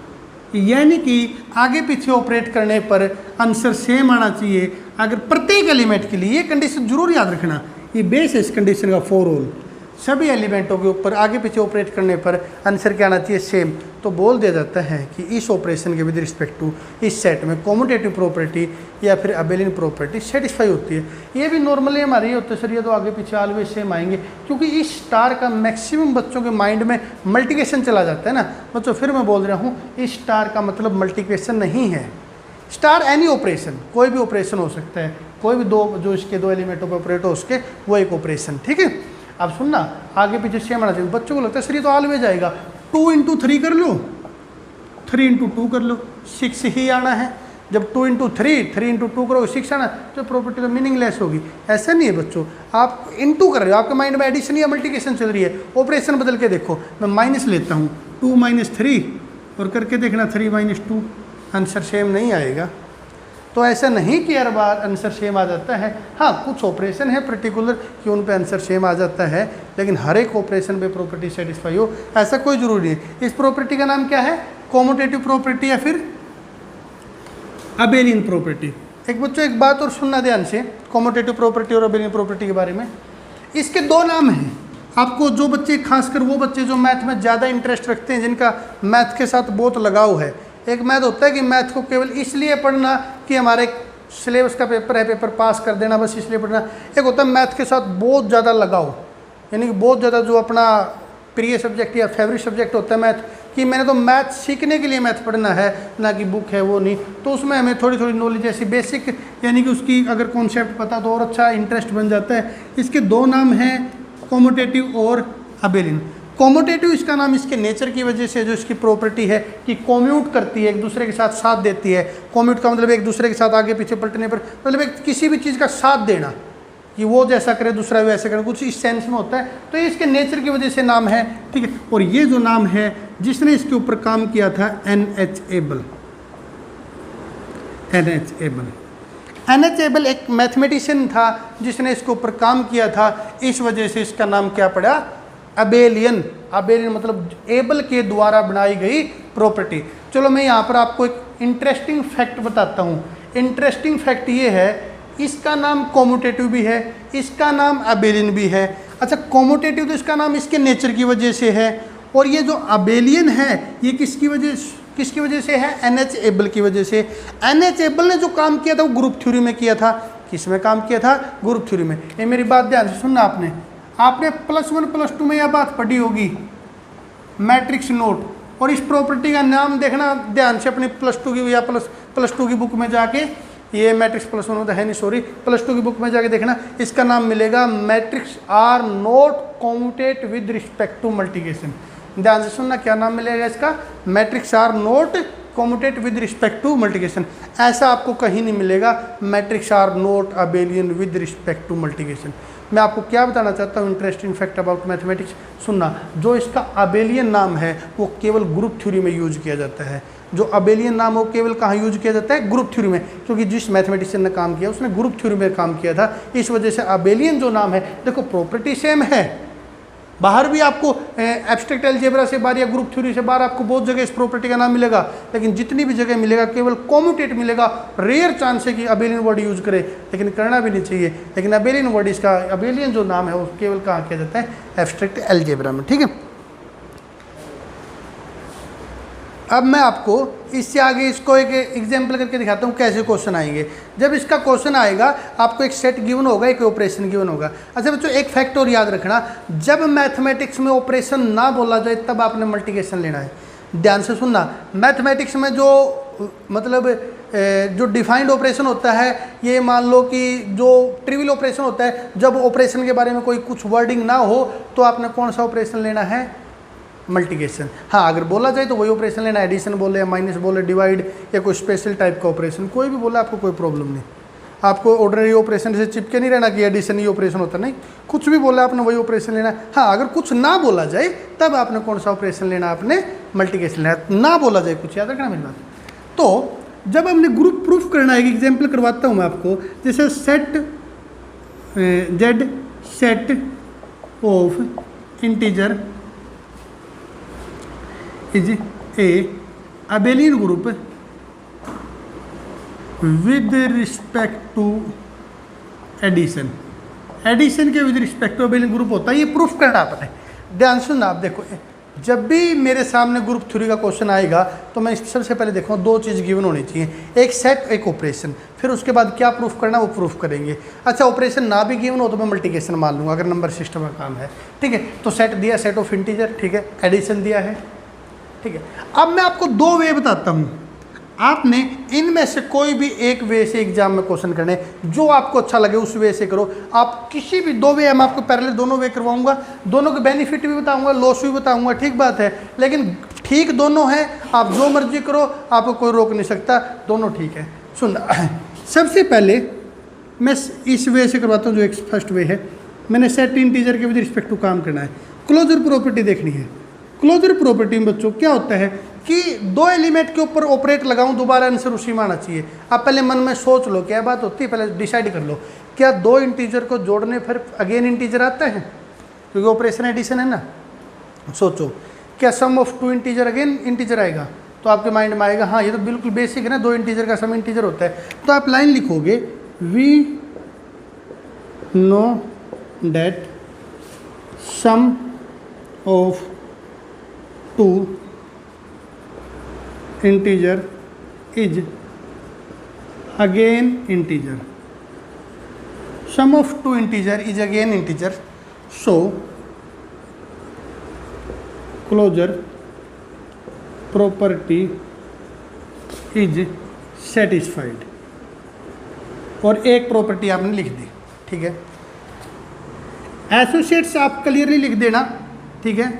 यानी कि आगे पीछे ऑपरेट करने पर आंसर सेम आना चाहिए। अगर प्रत्येक एलिमेंट के लिए ये कंडीशन जरूर याद रखना, ये बेस है इस कंडीशन का, फॉर ऑल सभी एलिमेंटों के ऊपर आगे पीछे ऑपरेट करने पर आंसर क्या आना चाहिए, सेम। तो बोल दिया जाता है कि इस ऑपरेशन के विद रिस्पेक्ट टू इस सेट में कॉम्यूटेटिव प्रॉपर्टी या फिर अबेलियन प्रॉपर्टी सेटिस्फाई होती है। ये भी नॉर्मली हमारे ये होता है सर, ये तो आगे पीछे ऑलवेज सेम आएंगे, क्योंकि इस स्टार का मैक्सिमम बच्चों के माइंड में मल्टीप्लिकेशन चला जाता है ना। बच्चों फिर मैं बोल रहा हूँ, इस स्टार का मतलब मल्टीप्लिकेशन नहीं है। स्टार एनी ऑपरेशन, कोई भी ऑपरेशन हो सकता है, कोई भी दो जो इसके 2 एलिमेंटों पर ऑपरेट हो उसके वो एक ऑपरेशन, ठीक है। अब सुनना, आगे पीछे सेम आना चाहिए। बच्चों को लगता है सर ये तो ऑलवेज आएगा, 2 इंटू 3 कर लो, 3 इंटू 2 कर लो, 6 ही आना है। जब 2 इंटू 3, 3 इंटू 2 करोगे 6 आना, तो प्रॉपर्टी तो मीनिंगलेस होगी। ऐसा नहीं है बच्चों, आप इंटू कर रहे हो, आपके माइंड में एडिशन या मल्टीप्लिकेशन चल रही है, ऑपरेशन बदल के देखो। मैं माइनस लेता हूँ, 2 माइनस 3 और करके देखना 3 माइनस 2, आंसर सेम नहीं आएगा। तो ऐसा नहीं कि हर बार आंसर सेम आ जाता है। हाँ, कुछ ऑपरेशन है पर्टिकुलर कि उन पे आंसर सेम आ जाता है, लेकिन हर एक ऑपरेशन पे प्रॉपर्टी सेटिस्फाई हो ऐसा कोई जरूरी है। इस प्रॉपर्टी का नाम क्या है, कॉम्यूटेटिव प्रॉपर्टी या फिर अबेलियन प्रॉपर्टी। एक बच्चों एक बात और सुनना ध्यान से, कॉम्यूटेटिव प्रॉपर्टी और अबेलियन प्रॉपर्टी के बारे में। इसके 2 नाम हैं। आपको जो बच्चे, खासकर वो बच्चे जो मैथ में ज़्यादा इंटरेस्ट रखते हैं, जिनका मैथ के साथ बहुत लगाव है। एक मैथ होता है कि मैथ को केवल इसलिए पढ़ना कि हमारे सिलेबस का पेपर है, पेपर पास कर देना, बस इसलिए पढ़ना। एक होता है मैथ के साथ बहुत ज़्यादा लगाव, यानी कि बहुत ज़्यादा जो अपना प्रिय सब्जेक्ट या फेवरेट सब्जेक्ट होता है मैथ, कि मैंने तो मैथ सीखने के लिए मैथ पढ़ना है, ना कि बुक है वो नहीं। तो उसमें हमें थोड़ी थोड़ी नॉलेज ऐसी बेसिक, यानी कि उसकी अगर कॉन्सेप्ट पता तो और अच्छा इंटरेस्ट बन जाता है। इसके 2 नाम हैं, कॉम्यूटेटिव और अबेलियन। कॉम्यूटेटिव इसका नाम इसके नेचर की वजह से, जो इसकी प्रॉपर्टी है कि कॉम्यूट करती है, एक दूसरे के साथ देती है। कॉम्यूट का मतलब एक दूसरे के साथ आगे पीछे पलटने पर, मतलब एक किसी भी चीज़ का साथ देना, कि वो जैसा करे दूसरा वैसा करे, कुछ इस सेंस में होता है। तो ये इसके नेचर की वजह से नाम है, ठीक है। और ये जो नाम है जिसने इसके ऊपर काम किया था, NH-able। NH-able एक मैथमेटिशियन था जिसने इसके ऊपर काम किया था, इस वजह से इसका नाम क्या पड़ा, अबेलियन। अबेलियन मतलब एबल के द्वारा बनाई गई प्रॉपर्टी। चलो मैं यहाँ पर आपको एक इंटरेस्टिंग फैक्ट बताता हूँ। इंटरेस्टिंग फैक्ट ये है, इसका नाम कॉम्यूटेटिव भी है, इसका नाम अबेलियन भी है। अच्छा, कॉम्यूटेटिव तो इसका नाम इसके नेचर की वजह से है, और ये जो अबेलियन है ये किसकी वजह से है, NH-able की वजह से। NH-able ने जो काम किया था वो ग्रुप थ्योरी में किया था। किस में काम किया था, ग्रुप थ्योरी में। ये मेरी बात ध्यान से सुनना, आपने +1 +2 में यह बात पढ़ी होगी, मैट्रिक्स नोट। और इस प्रॉपर्टी का नाम देखना ध्यान से अपनी +2 की या +2 की बुक में जाके, ये मैट्रिक्स +1 है नहीं, सॉरी, +2 की बुक में जाके देखना, इसका नाम मिलेगा matrix are not commutate with respect to multiplication. ध्यान से सुनना, क्या नाम मिलेगा इसका, matrix are not commutate with respect to multiplication. ऐसा आपको कहीं नहीं मिलेगा, matrix are not abelian with respect to multiplication. मैं आपको क्या बताना चाहता हूँ, इंटरेस्टिंग फैक्ट अबाउट मैथमेटिक्स सुनना। जो इसका अबेलियन नाम है वो केवल ग्रुप थ्योरी में यूज किया जाता है। जो अबेलियन नाम हो केवल कहाँ यूज किया जाता है, ग्रुप थ्योरी में, क्योंकि जिस मैथमेटिशियन ने काम किया उसने ग्रुप थ्योरी में काम किया था, इस वजह से अबेलियन जो नाम है, देखो प्रॉपर्टी सेम है, बाहर भी आपको एब्स्ट्रैक्ट अलजेब्रा से बाहर या ग्रुप थ्योरी से बाहर आपको बहुत जगह इस प्रॉपर्टी का नाम मिलेगा, लेकिन जितनी भी जगह मिलेगा केवल कॉम्यूटेट मिलेगा। रेयर चांस है कि अबेलियन वर्ड यूज करे, लेकिन करना भी नहीं चाहिए। लेकिन अबेलियन वर्ड, इसका अबेलियन जो नाम है वो केवल कहाँ किया जाता है, एब्स्ट्रैक्ट अलजेब्रा में। ठीक है, अब मैं आपको इससे आगे इसको एक एग्जाम्पल करके दिखाता हूँ कैसे क्वेश्चन आएंगे। जब इसका क्वेश्चन आएगा आपको एक सेट गिवन होगा, एक ऑपरेशन गिवन होगा। अच्छा बच्चों, एक फैक्ट और याद रखना, जब मैथमेटिक्स में ऑपरेशन ना बोला जाए तब आपने मल्टीप्लिकेशन लेना है। ध्यान से सुनना, मैथमेटिक्स में जो मतलब जो डिफाइंड ऑपरेशन होता है, ये मान लो कि जो ट्रिवियल ऑपरेशन होता है, जब ऑपरेशन के बारे में कोई कुछ वर्डिंग ना हो तो आपने कौन सा ऑपरेशन लेना है, मल्टीप्लिकेशन। हाँ, अगर बोला जाए तो वही ऑपरेशन लेना, एडिशन बोले या माइनस बोले, डिवाइड या कोई स्पेशल टाइप का ऑपरेशन, कोई भी बोला आपको कोई प्रॉब्लम नहीं। आपको ऑर्डिनरी ऑपरेशन से चिपके नहीं रहना कि एडिशन ही ऑपरेशन होता, नहीं, कुछ भी बोला आपने वही ऑपरेशन लेना। हाँ, अगर कुछ ना बोला जाए तब आपने कौन सा ऑपरेशन लेना, आपने मल्टीप्लिकेशन लेना। ना बोला जाए कुछ, याद रखना मेरी बात। तो जब हमने ग्रुप प्रूफ करना है, एक एग्जाम्पल करवाता हूँ मैं आपको, जैसे set Z set of integer is a abelian group with respect to addition। Addition के with respect to abelian group होता है, ये प्रूफ करना आपने। ध्यान सुनना, आप देखो, जब भी मेरे सामने ग्रुप थ्योरी का क्वेश्चन आएगा तो मैं सबसे पहले देखूँ दो चीज़ गिवन होनी चाहिए, एक सेट एक ऑपरेशन, फिर उसके बाद क्या प्रूफ करना वो प्रूफ करेंगे। अच्छा, ऑपरेशन ना भी गिवन हो तो मैं मल्टीप्लिकेशन मान लूँगा अगर नंबर सिस्टम का काम है। ठीक है, तो सेट दिया, सेट ऑफ इंटीजर, ठीक है, एडिशन दिया है, ठीक है। अब मैं आपको दो वे बताता हूँ, आपने इनमें से कोई भी एक वे से एग्जाम में क्वेश्चन करने, जो आपको अच्छा लगे उस वे से करो। आप किसी भी दो वे, मैं आपको पैरेलल दोनों वे करवाऊंगा, दोनों के बेनिफिट भी बताऊंगा, लॉस भी बताऊंगा, ठीक बात है। लेकिन ठीक दोनों हैं, आप जो मर्जी करो, आपको कोई रोक नहीं सकता, दोनों ठीक है। सुन, सबसे पहले मैं इस वे से करवाता हूँ जो एक फर्स्ट वे है। मैंने सेट इंटीजर के विद रिस्पेक्ट टू काम करना है, क्लोजर प्रॉपर्टी देखनी है। क्लोजर प्रॉपर्टी में बच्चों क्या होता है कि दो एलिमेंट के ऊपर ऑपरेट लगाऊं, दोबारा आंसर उसी में आना चाहिए। आप पहले मन में सोच लो क्या बात होती है, पहले डिसाइड कर लो, क्या दो इंटीजर को जोड़ने फिर अगेन इंटीजर आता है, क्योंकि ऑपरेशन एडिशन है ना। सोचो, क्या sum of two integer again integer आएगा, तो आपके माइंड में आएगा हाँ ये तो बिल्कुल बेसिक है ना, दो इंटीजर का सम इंटीजर होता है। तो आप लाइन लिखोगे, we know that sum of two integer is again integer, sum of two integer is again integer, so closure property is satisfied. और एक प्रॉपर्टी आपने लिख दी, ठीक है। एसोसिएट्स आप क्लियरली लिख देना, ठीक है।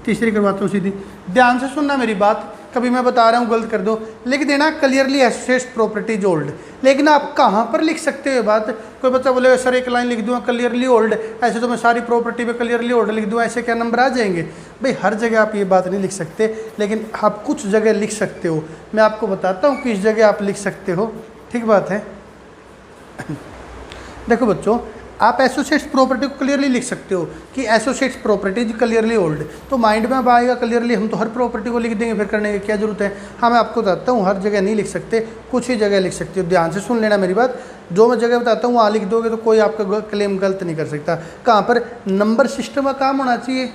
तीसरी करवाता हूँ सीधी, ध्यान से सुनना मेरी बात, कभी मैं बता रहा हूँ गलत कर दो, लिख देना क्लियरली एसोसिएट्स प्रॉपर्टीज ओल्ड। लेकिन आप कहाँ पर लिख सकते हो बात, कोई बच्चा बोलेगा सर एक लाइन लिख दूंगा क्लियरली ओल्ड, ऐसे तो मैं सारी प्रॉपर्टी पे क्लियरली ओल्ड लिख दूँ, ऐसे क्या नंबर आ जाएंगे। भाई हर जगह आप ये बात नहीं लिख सकते, लेकिन आप कुछ जगह लिख सकते हो। मैं आपको बताता हूँ किस जगह आप लिख सकते हो, ठीक बात है। देखो बच्चों, आप एसोसिएट्स प्रॉपर्टी को क्लियरली लिख सकते हो कि एसोसिएट्स प्रॉपर्टीज क्लियरली ओल्ड, तो माइंड में अब आएगा क्लियरली, हम तो हर प्रॉपर्टी को लिख देंगे, फिर करने की क्या जरूरत है। हाँ, मैं आपको बताता हूँ हर जगह नहीं लिख सकते, कुछ ही जगह लिख सकते हो। ध्यान से सुन लेना मेरी बात, जो मैं जगह बताता हूँ वहाँ लिख दोगे तो कोई आपका क्लेम गलत नहीं कर सकता। कहाँ पर नंबर सिस्टम का काम होना चाहिए,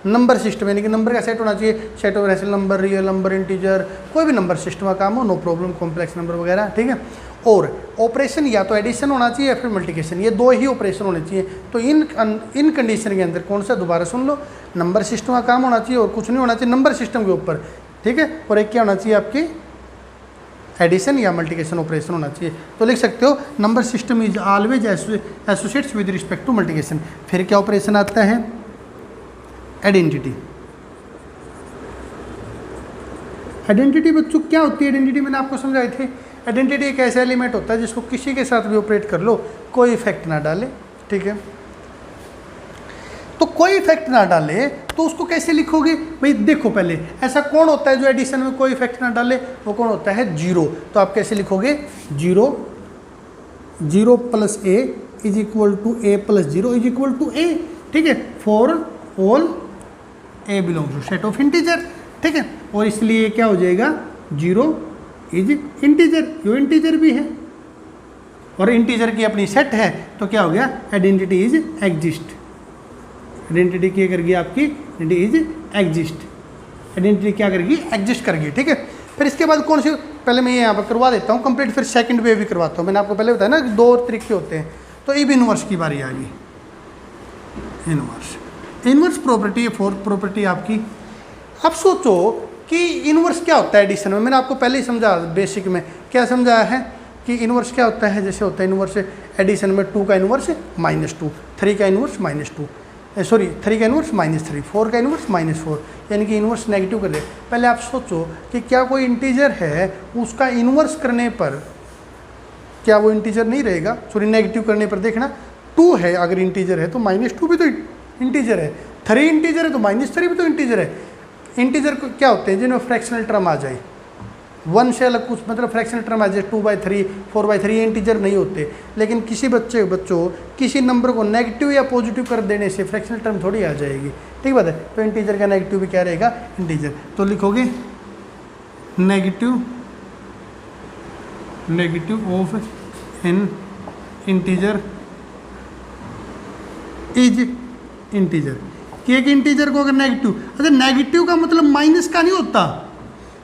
नंबर सिस्टम यानी कि नंबर का सेट होना चाहिए, set of rational number, real number, integer, कोई भी नंबर सिस्टम का काम हो, नो प्रॉब्लम, कॉम्प्लेक्स नंबर वगैरह, ठीक है। और ऑपरेशन या तो एडिशन होना चाहिए या फिर मल्टीप्लिकेशन, ये दो ही ऑपरेशन होने चाहिए। तो इन कंडीशन के अंदर कौन सा, दोबारा सुन लो, नंबर सिस्टम का काम होना चाहिए और कुछ नहीं होना चाहिए नंबर सिस्टम के ऊपर, ठीक है। और एक क्या होना चाहिए आपकी, एडिशन या मल्टीप्लिकेशन ऑपरेशन होना चाहिए। तो लिख सकते हो number system is always associates with respect to multiplication. फिर क्या ऑपरेशन आता है, आइडेंटिटी। आइडेंटिटी बच्चों क्या होती है, आइडेंटिटी मैंने आपको समझाई थी। आइडेंटिटी एक ऐसा एलिमेंट होता है जिसको किसी के साथ भी ऑपरेट कर लो कोई इफेक्ट ना डाले, ठीक है। तो कोई इफेक्ट ना डाले तो उसको कैसे लिखोगे भाई, देखो पहले ऐसा कौन होता है जो एडिशन में कोई इफेक्ट ना डाले, वो कौन होता है, जीरो। तो आप कैसे लिखोगे, zero, zero plus A is equal to A plus zero is equal to A, ठीक है। For all A belongs to set of integer, ठीक है। और इसलिए क्या हो जाएगा, 0 इज इंटीजर, यो इंटीजर भी है और इंटीजर की अपनी सेट है, तो क्या हो गया, आइडेंटिटी इज एग्जिस्ट। आइडेंटिटी क्या करेगी आपकी, आइडेंटिटी इज एग्जिस्ट, आइडेंटिटी क्या करेगी, एग्जिस्ट करेगी, ठीक है। फिर इसके बाद कौन सी, पहले मैं ये यहाँ पर करवा देता हूँ कंप्लीट, फिर सेकंड वे भी करवाता हूँ। मैंने आपको पहले बताया ना 2 तरीके होते हैं। तो इब इनवर्स की बारी आ गई, इनवर्स प्रॉपर्टी है, फोर्थ प्रॉपर्टी आपकी। अब सोचो कि इनवर्स क्या होता है एडिशन में, मैंने आपको पहले ही समझा बेसिक में, क्या समझाया है कि इनवर्स क्या होता है। जैसे होता है इनवर्स एडिशन में 2 का इनवर्स -2, 3 का इनवर्स -2, सॉरी 3 का इनवर्स -3, 4 का इनवर्स -4, यानी कि इनवर्स नेगेटिव कर दे। पहले आप सोचो कि क्या कोई इंटीजर है, उसका इनवर्स करने पर क्या वो इंटीजर नहीं रहेगा, सॉरी नेगेटिव करने पर देखना 2 है, अगर इंटीजर है तो -2 भी तो इंटीजर है, 3 इंटीजर है तो -3 भी तो इंटीजर है। इंटीजर क्या होते हैं जिनमें फ्रैक्शनल टर्म आ जाए, 1 से अलग कुछ, मतलब फ्रैक्शनल टर्म आ जाए 2/3, 4/3, ये इंटीजर नहीं होते। लेकिन किसी बच्चों किसी नंबर को नेगेटिव या पॉजिटिव कर देने से फ्रैक्शनल टर्म थोड़ी आ जाएगी, ठीक बात है। तो इंटीजर का नेगेटिव भी क्या रहेगा, इंटीजर। तो लिखोगे negative of N integer is integer, कि एक इंटीजर को अगर नेगेटिव, अच्छा नेगेटिव का मतलब माइनस का नहीं होता,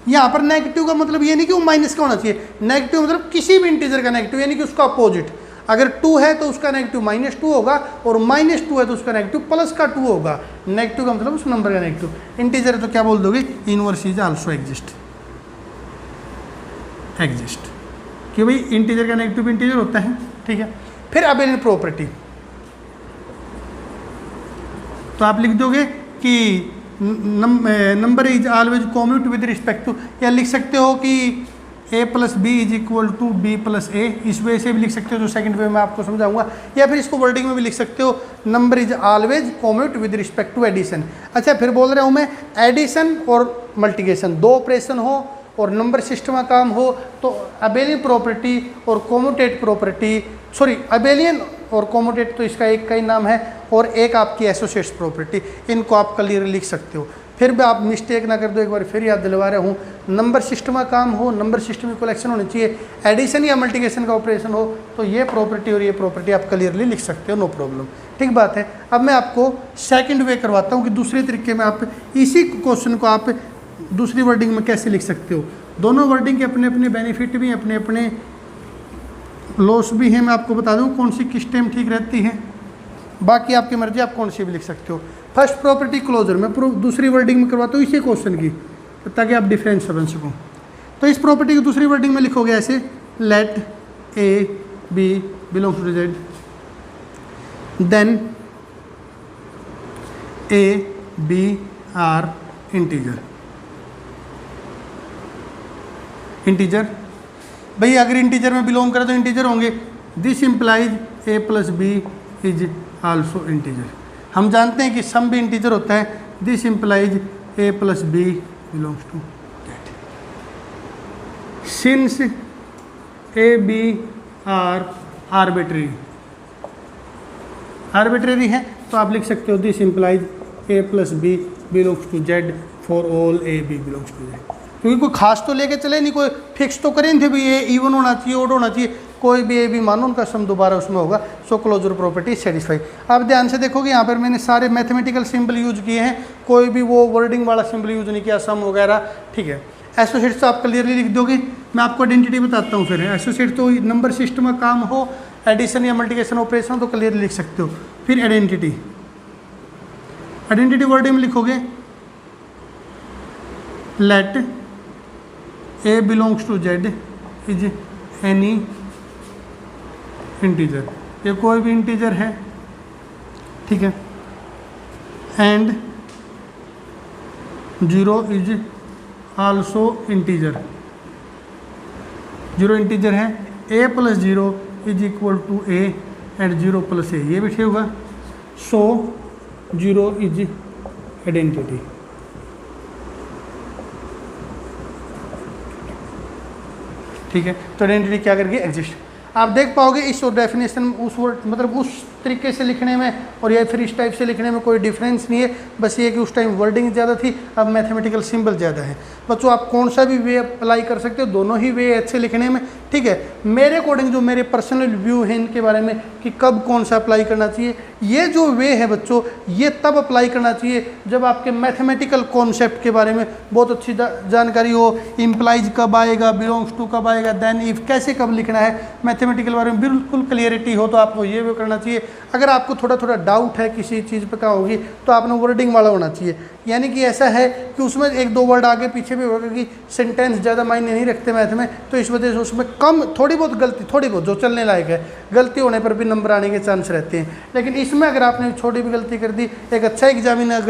यहाँ पर नेगेटिव का मतलब ये नहीं कि वो माइनस का होना चाहिए, नेगेटिव मतलब किसी भी इंटीजर का नेगेटिव, यानी कि उसका अपोजिट। अगर 2 है तो उसका नेगेटिव -2 होगा, और -2 है तो उसका नेगेटिव +2 होगा। नेगेटिव का मतलब उस नंबर का नेगेटिव। इंटीजर है तो क्या बोल दोगे, इनवर्स इज आल्सो एग्जिस्ट, कि भाई इंटीजर का नेगेटिव इंटीजर होता है, ठीक है। फिर अबेलियन प्रॉपर्टी, तो आप लिख दोगे कि number is always commute with respect to, या लिख सकते हो कि a + b = b + a, इस वे से भी लिख सकते हो, जो सेकंड वे में आपको समझाऊंगा। या फिर इसको वर्डिंग में भी लिख सकते हो, number is always commute with respect to addition. अच्छा, फिर बोल रहा हूँ मैं, एडिशन और मल्टीप्लिकेशन 2 ऑपरेशन हो और नंबर सिस्टम का काम हो, तो अबेलियन प्रॉपर्टी और कॉम्यूटेट प्रॉपर्टी, सॉरी अबेलियन और कॉम्यूटेट तो इसका एक का ही नाम है, और एक आपकी एसोसिएट्स प्रॉपर्टी, इनको आप क्लियर लिख सकते हो। फिर भी आप मिस्टेक ना कर दो, एक बार फिर याद दिलवा रहा हूँ, नंबर सिस्टम का काम हो, नंबर सिस्टम की कलेक्शन होनी चाहिए, एडिशन या मल्टीप्लिकेशन का ऑपरेशन हो, तो ये प्रॉपर्टी और ये प्रॉपर्टी आप क्लियरली लिख सकते हो, नो प्रॉब्लम, ठीक बात है। अब मैं आपको सेकंड वे करवाता हूँ कि दूसरे तरीके में आप इसी क्वेश्चन को आप दूसरी वर्डिंग में कैसे लिख सकते हो। दोनों वर्डिंग के अपने अपने बेनिफिट भी, अपने अपने लॉस भी हैं। मैं आपको बता दूं कौन सी किस टाइम ठीक रहती है, बाकी आपकी मर्जी, आप कौन सी भी लिख सकते हो। फर्स्ट प्रॉपर्टी क्लोजर, मैं दूसरी वर्डिंग में करवाता हूँ इसी क्वेश्चन की, ताकि आप डिफरेंस समझ सको। तो इस प्रॉपर्टी की दूसरी वर्डिंग में लिखोगे ऐसे, let a B belongs to z, then a b are integer. Integer भाई अगर इंटीजर में बिलोंग करे तो इंटीजर होंगे। This implies a + b is also integer. हम जानते हैं कि सम भी इंटीजर होता है। This implies a + b belongs to that. Since a b are arbitrary है, तो आप लिख सकते हो this implies a + b belongs to z for all a b belongs to z। क्योंकि कोई खास तो लेके चले नहीं, कोई फिक्स तो करें थे भी ये इवन होना चाहिए, ओड होना चाहिए, कोई भी ए भी मानो उनका सम दोबारा उसमें होगा। सो क्लोजर प्रॉपर्टी सेटिस्फाई। आप ध्यान से देखोगे यहाँ पर मैंने सारे मैथमेटिकल सिंबल यूज किए हैं, कोई भी वो वर्डिंग वाला सिंबल यूज नहीं किया, सम वगैरह, ठीक है। एसोसिएट्स तो आप क्लियरली लिख दोगे। मैं आपको आइडेंटिटी बताता हूँ। फिर एसोसिएट तो नंबर सिस्टम का काम हो, एडिशन या मल्टीप्लिकेशन ऑपरेशन तो क्लियरली लिख सकते हो। फिर आइडेंटिटी वर्डिंग में लिखोगे let A belongs to Z is any integer, ये कोई भी इंटीजर है, ठीक है। And 0 is also integer, 0 integer है। A + 0 is equal to A and 0 + A, ये भी ठीक होगा। So 0 is identity. ठीक है, तो आइडेंटिटी क्या करके एग्जिस्ट। आप देख पाओगे इस डेफिनेशन उस वर्ड मतलब उस तरीके से लिखने में और या फिर इस टाइप से लिखने में कोई डिफरेंस नहीं है, बस ये कि उस टाइम वर्डिंग ज़्यादा थी, अब मैथमेटिकल सिंबल ज़्यादा है। बच्चों आप कौन सा भी वे अप्लाई कर सकते हो, दोनों ही वे अच्छे लिखने में, ठीक है। मेरे अकॉर्डिंग जो मेरे पर्सनल व्यू है इनके बारे में कि कब कौन सा अप्लाई करना चाहिए, ये जो वे है बच्चों ये तब अप्लाई करना चाहिए जब आपके मैथमेटिकल कॉन्सेप्ट के बारे में बहुत अच्छी जानकारी हो, इम्प्लाइज कब आएगा, बिलोंग्स टू कब आएगा, देन इफ कैसे कब लिखना है, मैथमेटिकल बारे में बिल्कुल क्लियरिटी हो तो आपको ये वे करना चाहिए। अगर आपको थोड़ा थोड़ा डाउट है किसी चीज़ पर कहाँ होगी तो आपने वर्डिंग वाला होना चाहिए, यानी कि ऐसा है कि उसमें एक दो वर्ड आगे पीछे भी होगा कि सेंटेंस ज़्यादा मायने नहीं रखते मैथ में, तो इस वजह से उसमें कम थोड़ी बहुत गलती, थोड़ी बहुत जो चलने लायक है, गलती होने पर भी नंबर आने के चांस रहते हैं। लेकिन इसमें अगर आपने छोटी भी गलती कर दी, एक अच्छा एग्जामिनर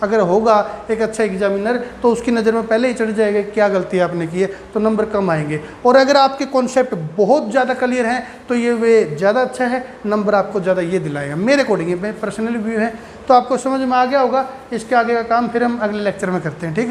अगर होगा, एक अच्छा एग्जामिनर, तो उसकी नज़र में पहले ही चढ़ जाएगा क्या गलती आपने की है, तो नंबर कम आएंगे। और अगर आपके कॉन्सेप्ट बहुत ज़्यादा क्लियर हैं तो ये वे ज़्यादा अच्छा है, नंबर आपको ज़्यादा ये दिलाएगा। मेरे अकॉर्डिंग ये पर्सनल व्यू है, तो आपको समझ में आ गया होगा। इसके आगे का काम फिर हम अगले लेक्चर में करते हैं, ठीक है।